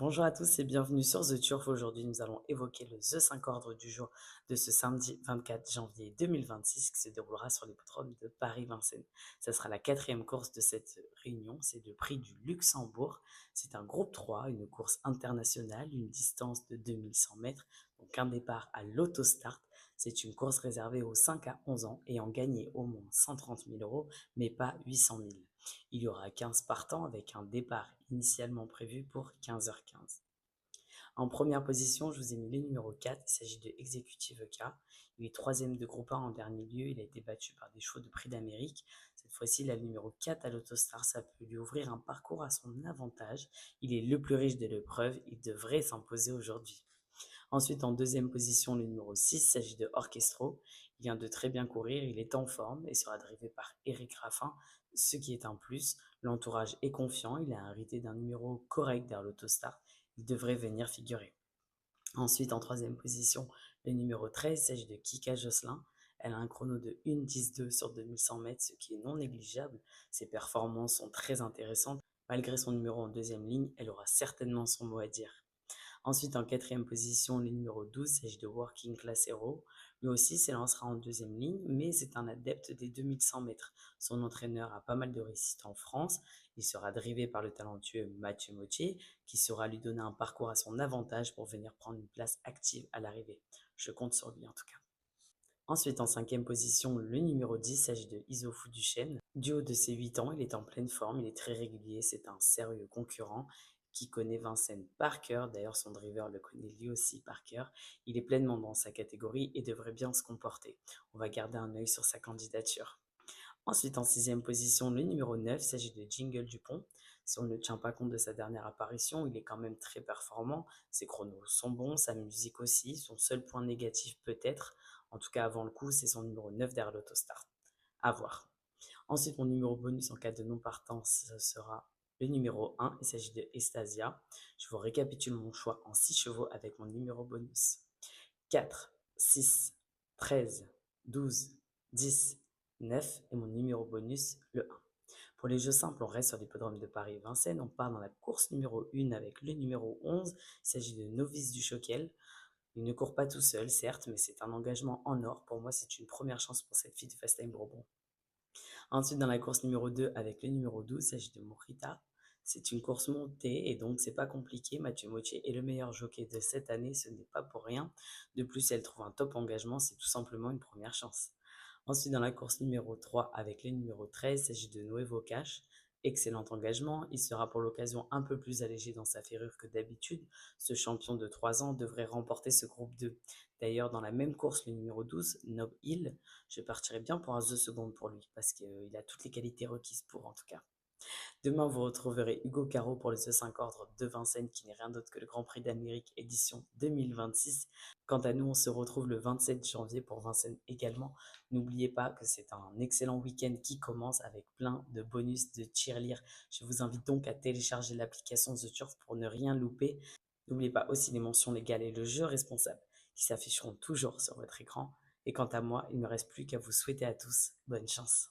Bonjour à tous et bienvenue sur The Turf. Aujourd'hui, nous allons évoquer le The 5 ordre du jour de ce samedi 24 janvier 2026 qui se déroulera sur l'hippodrome de Paris-Vincennes. Ce sera la quatrième course de cette réunion, c'est le prix du Luxembourg. C'est un groupe 3, une course internationale, une distance de 2100 mètres, donc un départ à l'autostart. C'est une course réservée aux 5 à 11 ans ayant gagné au moins 130 000 euros, mais pas 800 000. Il y aura 15 partants avec un départ initialement prévu pour 15h15. En première position, je vous ai mis le numéro 4, il s'agit de Executive K. Il est troisième de groupe 1 en dernier lieu, il a été battu par des chevaux de prix d'Amérique. Cette fois-ci, il a le numéro 4 à l'Autostar, ça peut lui ouvrir un parcours à son avantage. Il est le plus riche de l'épreuve, il devrait s'imposer aujourd'hui. Ensuite, en deuxième position, le numéro 6, il s'agit de Orchestro. Il vient de très bien courir, il est en forme et sera drivé par Eric Raffin, ce qui est un plus. L'entourage est confiant, il a hérité d'un numéro correct vers l'autostart. Il devrait venir figurer. Ensuite, en troisième position, le numéro 13, il s'agit de Kika Josselin. Elle a un chrono de 1,10,2 sur 2100 mètres, ce qui est non négligeable. Ses performances sont très intéressantes. Malgré son numéro en deuxième ligne, elle aura certainement son mot à dire. Ensuite, en quatrième position, le numéro 12, il s'agit de Working Class Hero. Lui aussi s'élancera en deuxième ligne, mais c'est un adepte des 2100 mètres. Son entraîneur a pas mal de réussite en France. Il sera drivé par le talentueux Mathieu Mottier, qui saura lui donner un parcours à son avantage pour venir prendre une place active à l'arrivée. Je compte sur lui en tout cas. Ensuite, en cinquième position, le numéro 10, il s'agit de Issoufou Duchesne. Du haut de ses 8 ans, il est en pleine forme, il est très régulier, c'est un sérieux concurrent qui connaît Vincennes par cœur. D'ailleurs, son driver le connaît lui aussi par cœur. Il est pleinement dans sa catégorie et devrait bien se comporter. On va garder un œil sur sa candidature. Ensuite, en sixième position, le numéro 9, il s'agit de Jingle Dupont. Si on ne tient pas compte de sa dernière apparition, il est quand même très performant. Ses chronos sont bons, sa musique aussi. Son seul point négatif peut-être, en tout cas avant le coup, c'est son numéro 9 derrière l'autostart. À voir. Ensuite, mon numéro bonus en cas de non-partance, ce sera le numéro 1. Il s'agit de Estasia. Je vous récapitule mon choix en 6 chevaux avec mon numéro bonus. 4, 6, 13, 12, 10, 9 et mon numéro bonus, le 1. Pour les jeux simples, on reste sur l'hippodrome de Paris-Vincennes. On part dans la course numéro 1 avec le numéro 11. Il s'agit de Novice du Choquel. Il ne court pas tout seul, certes, mais c'est un engagement en or. Pour moi, c'est une première chance pour cette fille de Fast Time Bourbon. Ensuite, dans la course numéro 2 avec le numéro 12, il s'agit de Morita. C'est une course montée et donc c'est pas compliqué. Mathieu Mottier est le meilleur jockey de cette année, ce n'est pas pour rien. De plus, si elle trouve un top engagement, c'est tout simplement une première chance. Ensuite, dans la course numéro 3 avec le numéro 13, il s'agit de Nuevo Cash. Excellent engagement, il sera pour l'occasion un peu plus allégé dans sa ferrure que d'habitude. Ce champion de 3 ans devrait remporter ce groupe 2. D'ailleurs, dans la même course, le numéro 12, Nob Hill, je partirais bien pour un 2 secondes pour lui, parce qu'il a toutes les qualités requises pour en tout cas. Demain, vous retrouverez Hugo Caro pour le C5 Ordre de Vincennes, qui n'est rien d'autre que le Grand Prix d'Amérique édition 2026. Quant à nous, on se retrouve le 27 janvier pour Vincennes également. N'oubliez pas que c'est un excellent week-end qui commence avec plein de bonus de cheerleader. Je vous invite donc à télécharger l'application The Turf pour ne rien louper. N'oubliez pas aussi les mentions légales et le jeu responsable qui s'afficheront toujours sur votre écran. Et quant à moi, il ne me reste plus qu'à vous souhaiter à tous bonne chance.